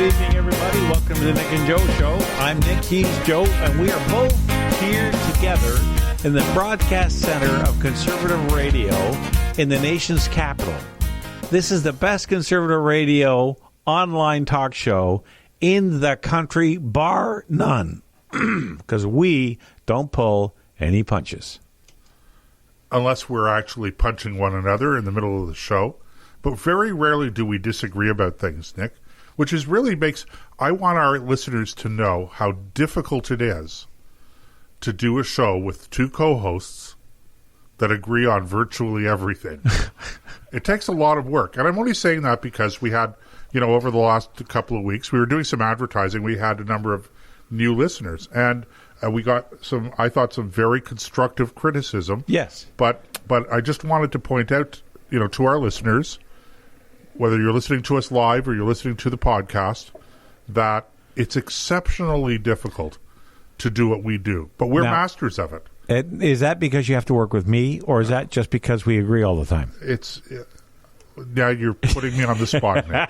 evening, everybody. Welcome to the Nick and Joe Show. I'm Nick, he's Joe, and we are both here together in the broadcast center of conservative radio in the nation's capital. This is the best conservative radio online talk show in the country, bar none, because we don't pull any punches. Unless we're actually punching one another in the middle of the show. But very rarely do we disagree about things, Nick, which is really makes... I want our listeners to know how difficult it is to do a show with two co-hosts that agree on virtually everything. It takes a lot of work. And I'm only saying that because we had, over the last couple of weeks, we were doing some advertising. We had a number of new listeners. And we got some very constructive criticism. Yes. But I just wanted to point out, to our listeners, whether you're listening to us live or you're listening to the podcast, that it's exceptionally difficult to do what we do. But we're masters of it. Is that because you have to work with me, or is that just because we agree all the time? Now you're putting me on the spot, Nick.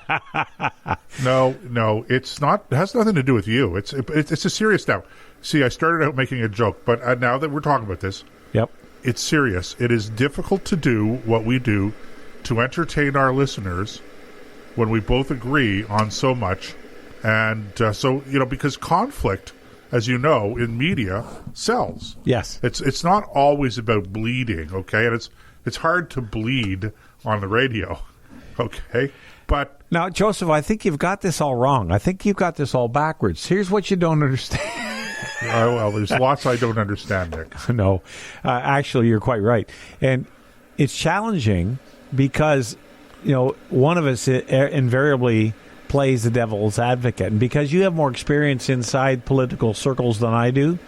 No, it's not. It has nothing to do with you. It's a serious now. See, I started out making a joke, but now that we're talking about this, yep, it's serious. It is difficult to do what we do to entertain our listeners when we both agree on so much. And because conflict, as you know, in media sells. Yes. It's not always about bleeding, okay? And it's hard to bleed on the radio, okay? But now, Joseph, I think you've got this all wrong. I think you've got this all backwards. Here's what you don't understand. Well, there's lots I don't understand, Nick. No, actually, you're quite right. And it's challenging because, one of us invariably plays the devil's advocate. And because you have more experience inside political circles than I do,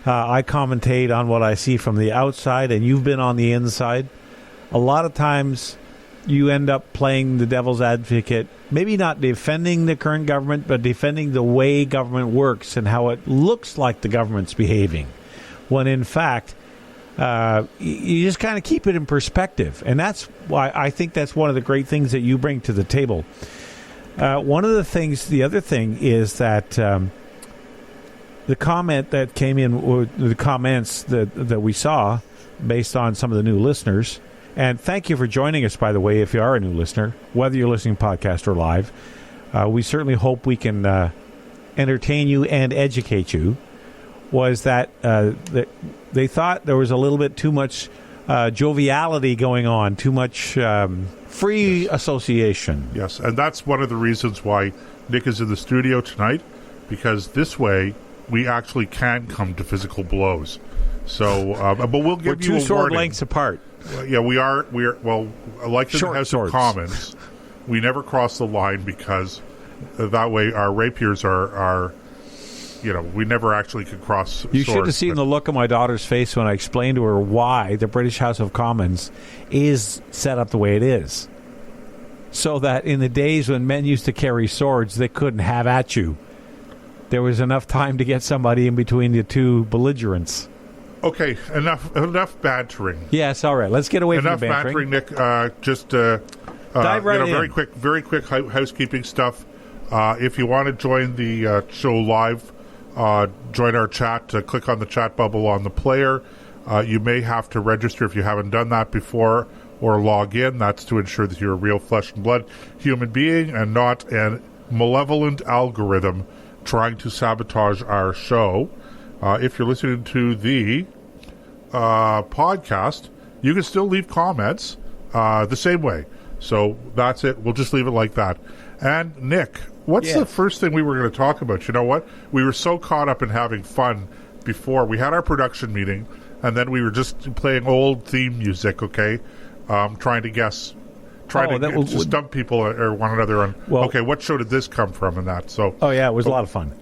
I commentate on what I see from the outside, and you've been on the inside. A lot of times you end up playing the devil's advocate, maybe not defending the current government, but defending the way government works and how it looks like the government's behaving, when in fact you just kind of keep it in perspective. And that's why I think that's one of the great things that you bring to the table. The other thing is that the comment that came in, the comments that we saw based on some of the new listeners, and thank you for joining us, by the way, if you are a new listener, whether you're listening podcast or live. We certainly hope we can entertain you and educate you, was that they thought there was a little bit too much joviality going on, too much free association. Yes, and that's one of the reasons why Nick is in the studio tonight, because this way we actually can come to physical blows. So, but we'll give you a warning. We're two sword lengths apart. Yeah, we are. Well, like in the House of Commons, we never cross the line because that way our rapiers are we never actually could cross You swords. should have seen the look on my daughter's face when I explained to her why the British House of Commons is set up the way it is. So that in the days when men used to carry swords, they couldn't have at you. There was enough time to get somebody in between the two belligerents. Okay, enough bantering. Yes, all right. Let's get away from the bantering. Nick. Dive right in. Very quick housekeeping stuff. If you want to join the show live, join our chat. Click on the chat bubble on the player. You may have to register if you haven't done that before, or log in. That's to ensure that you're a real flesh and blood human being and not a malevolent algorithm trying to sabotage our show. If you're listening to the podcast, you can still leave comments the same way. So that's it. We'll just leave it like that. And Nick, what's the first thing we were going to talk about? You know what? We were so caught up in having fun before. We had our production meeting, and then we were just playing old theme music, okay? Trying to guess, to stump people or one another on, okay, what show did this come from and that. So, it was a lot of fun.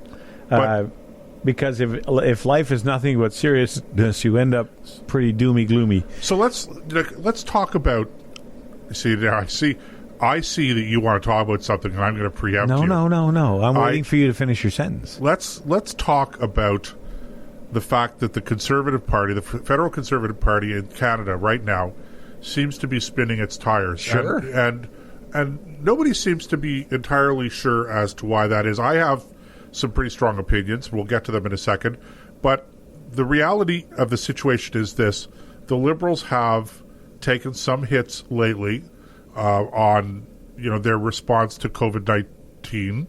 Because if life is nothing but seriousness, you end up pretty doomy gloomy. So let's talk about. See, now I see that you want to talk about something, and I'm going to preempt you. No. I'm waiting for you to finish your sentence. Let's talk about the fact that the Conservative Party, the federal Conservative Party in Canada right now, seems to be spinning its tires. Sure. And nobody seems to be entirely sure as to why that is. I have some pretty strong opinions. We'll get to them in a second. But the reality of the situation is this. The Liberals have taken some hits lately on their response to COVID-19.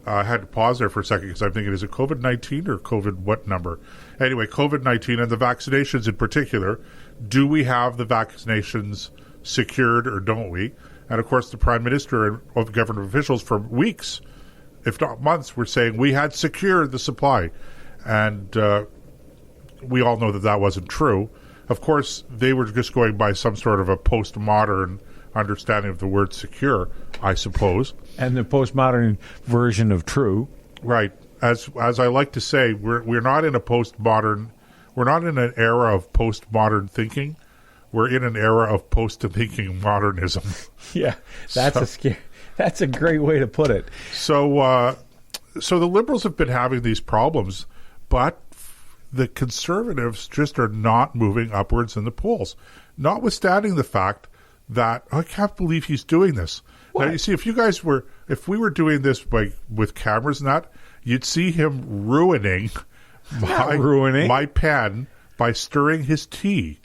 I had to pause there for a second because I'm thinking, is it COVID-19 or COVID what number? Anyway, COVID-19 and the vaccinations in particular. Do we have the vaccinations secured or don't we? And, of course, the Prime Minister and of government officials for weeks, if not months, were saying we had secured the supply. And we all know that that wasn't true. Of course, they were just going by some sort of a postmodern understanding of the word secure, I suppose. And the postmodern version of true. Right. As I like to say, we're not in a postmodern, we're not in an era of postmodern thinking. We're in an era of post-thinking modernism. Yeah, that's a great way to put it. So the Liberals have been having these problems, but the Conservatives just are not moving upwards in the polls, notwithstanding the fact that I can't believe he's doing this. What? Now, you see, if we were doing this with cameras and that, you'd see him ruining my pen by stirring his tea.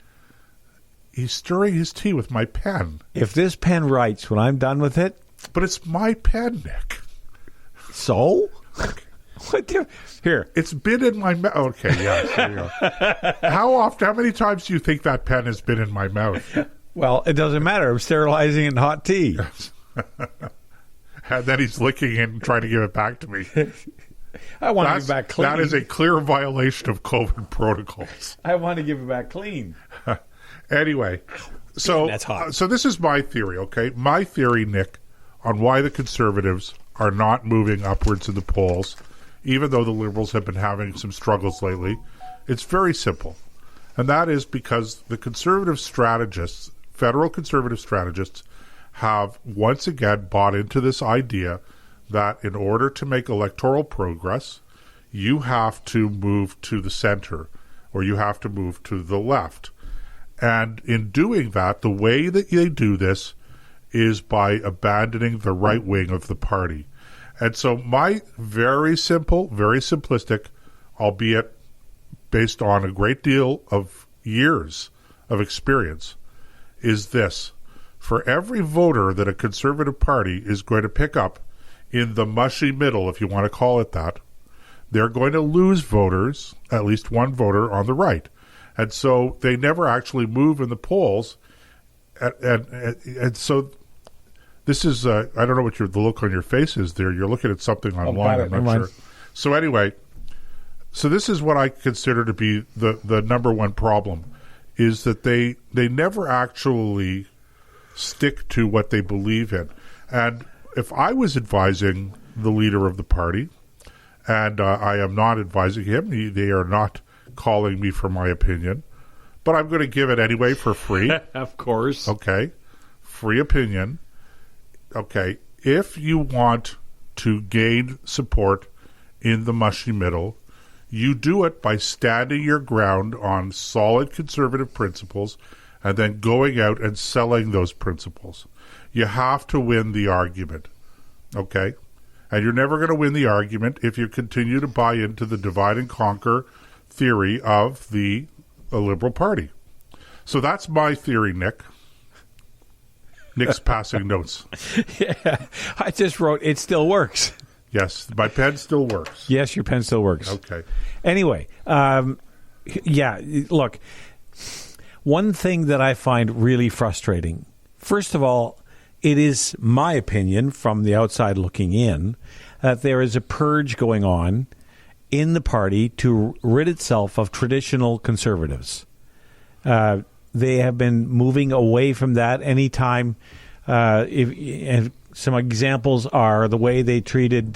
He's stirring his tea with my pen. If this pen writes when I'm done with it... But it's my pen, Nick. So? Here. It's been in my mouth. Okay, yeah, there you go. How many times do you think that pen has been in my mouth? Well, it doesn't matter. I'm sterilizing it in hot tea. And then he's licking it and trying to give it back to me. I want to give it back clean. That is a clear violation of COVID protocols. I want to give it back clean. Anyway, so that's hot. So this is my theory, okay? My theory, Nick, on why the Conservatives are not moving upwards in the polls, even though the Liberals have been having some struggles lately. It's very simple. And that is because the Conservative strategists, federal Conservative strategists, have once again bought into this idea that in order to make electoral progress, you have to move to the center or you have to move to the left. And in doing that, the way that they do this is by abandoning the right wing of the party. And so my very simple, very simplistic, albeit based on a great deal of years of experience, is this. For every voter that a Conservative Party is going to pick up in the mushy middle, if you want to call it that, they're going to lose voters, at least one voter on the right. And so they never actually move in the polls. And so this is, I don't know what the look on your face is there. You're looking at something online, I'm not sure. So anyway, so this is what I consider to be the number one problem, is that they never actually stick to what they believe in. And if I was advising the leader of the party, and I am not advising him, they are not calling me for my opinion, but I'm going to give it anyway for free. Of course. Okay. Free opinion. Okay. If you want to gain support in the mushy middle, you do it by standing your ground on solid Conservative principles and then going out and selling those principles. You have to win the argument. Okay? And you're never going to win the argument if you continue to buy into the divide and conquer theory of the Liberal Party. So that's my theory, Nick. Nick's passing notes. Yeah, I just wrote, it still works. Yes, my pen still works. Yes, your pen still works. Okay. Anyway, yeah, look, one thing that I find really frustrating, first of all, it is my opinion from the outside looking in that there is a purge going on in the party to rid itself of traditional conservatives. They have been moving away from that anytime. And some examples are the way they treated,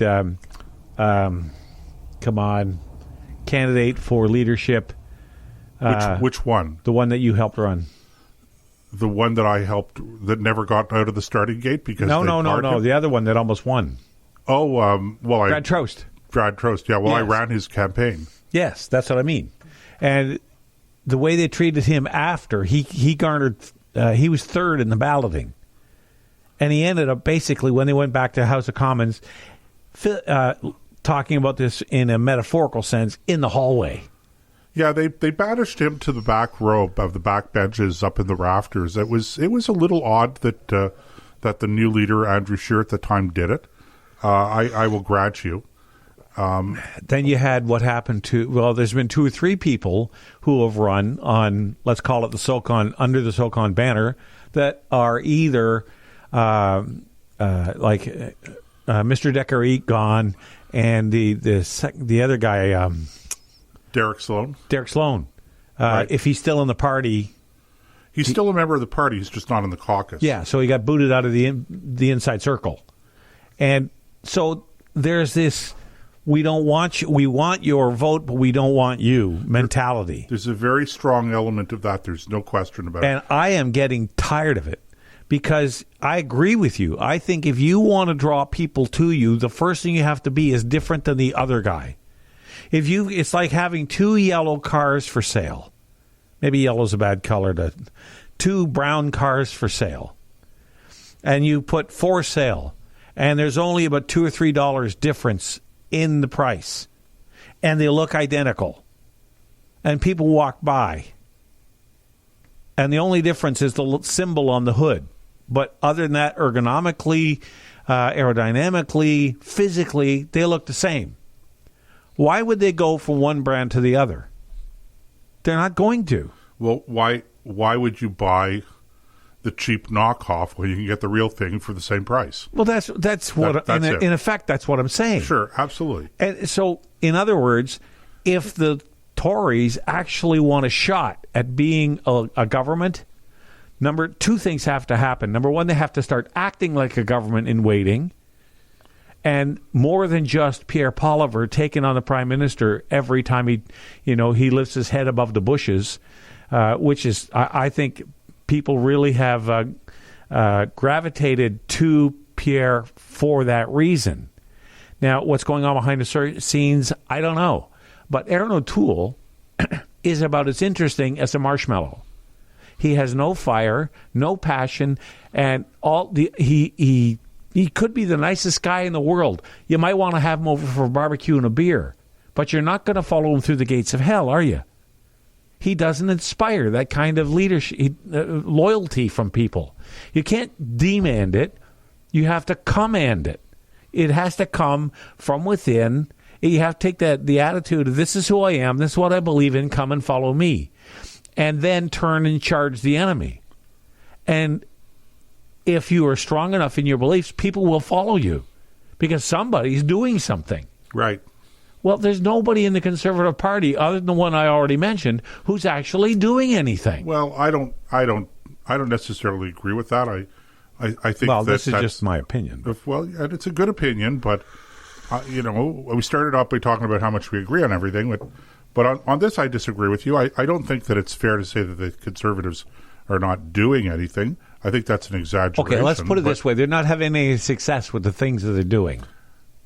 candidate for leadership. Which one? The one that you helped run. The one that I helped that never got out of the starting gate because no. The other one that almost won. Oh, Brad Trost. Brad Trost. Yeah. Well, yes. I ran his campaign. Yes, that's what I mean. And the way they treated him after he garnered, he was third in the balloting, And he ended up basically, when they went back to the House of Commons, talking about this in a metaphorical sense in the hallway. Yeah, they banished him to the back row of the back benches up in the rafters. It was a little odd that the new leader, Andrew Scheer, at the time did it. I will grant you. Then you had what happened to, well, there's been 2 or 3 people who have run on, let's call it the SOCON, under the SOCON banner, that are either like Mr. Decker gone, and the other guy, Derek Sloan. Right. If he's still in the party. He's still a member of the party. He's just not in the caucus. Yeah, so he got booted out of the inside circle. And so there's this, we want your vote, but we don't want you mentality. There's a very strong element of that. There's no question about it. And I am getting tired of it, because I agree with you. I think if you want to draw people to you, the first thing you have to be is different than the other guy. It's like having 2 yellow cars for sale. Maybe yellow's a bad color. 2 brown cars for sale. And you put for sale. And there's only about $2 or $3 difference in the price. And they look identical. And people walk by. And the only difference is the symbol on the hood. But other than that, ergonomically, aerodynamically, physically, they look the same. Why would they go from one brand to the other? They're not going to. Well, why would you buy the cheap knockoff when you can get the real thing for the same price? Well, that's in effect, that's what I'm saying. Sure, absolutely. And so, in other words, if the Tories actually want a shot at being a government, 2 things have to happen. Number one, they have to start acting like a government in waiting. And more than just Pierre Poilievre taking on the prime minister every time he lifts his head above the bushes, which is, I think, people really have gravitated to Pierre for that reason. Now, what's going on behind the scenes, I don't know. But Aaron O'Toole is about as interesting as a marshmallow. He has no fire, no passion, and he could be the nicest guy in the world. You might want to have him over for a barbecue and a beer, but you're not going to follow him through the gates of hell, are you? He doesn't inspire that kind of leadership, loyalty from people. You can't demand it. You have to command it. It has to come from within. You have to take the attitude of, this is who I am, this is what I believe in, come and follow me. And then turn and charge the enemy. And if you are strong enough in your beliefs, people will follow you because somebody's doing something. Right. Well, there's nobody in the Conservative Party other than the one I already mentioned who's actually doing anything. Well, I don't necessarily agree with that. I think this is just my opinion. Well, and it's a good opinion, but we started off by talking about how much we agree on everything, but on this I disagree with you. I don't think that it's fair to say that the Conservatives are not doing anything. I think that's an exaggeration. Okay, let's put it this way. They're not having any success with the things that they're doing.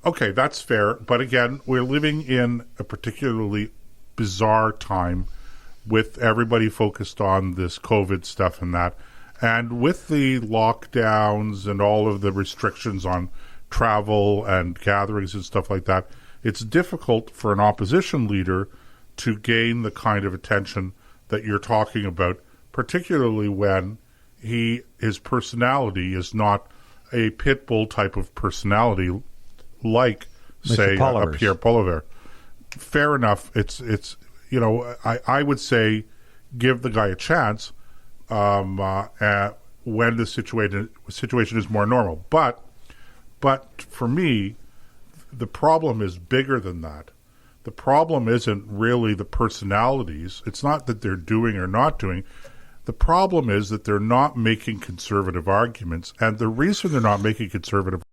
Okay, that's fair. But again, we're living in a particularly bizarre time with everybody focused on this COVID stuff and that. And with the lockdowns and all of the restrictions on travel and gatherings and stuff like that, it's difficult for an opposition leader to gain the kind of attention that you're talking about, particularly when his personality is not a pit bull type of personality like, say, a Pierre Poilievre. Fair enough. It's I would say give the guy a chance when the situation is more normal. But for me, the problem is bigger than that. The problem isn't really the personalities. It's not that they're doing or not doing. The problem is that they're not making conservative arguments. And the reason they're not making conservative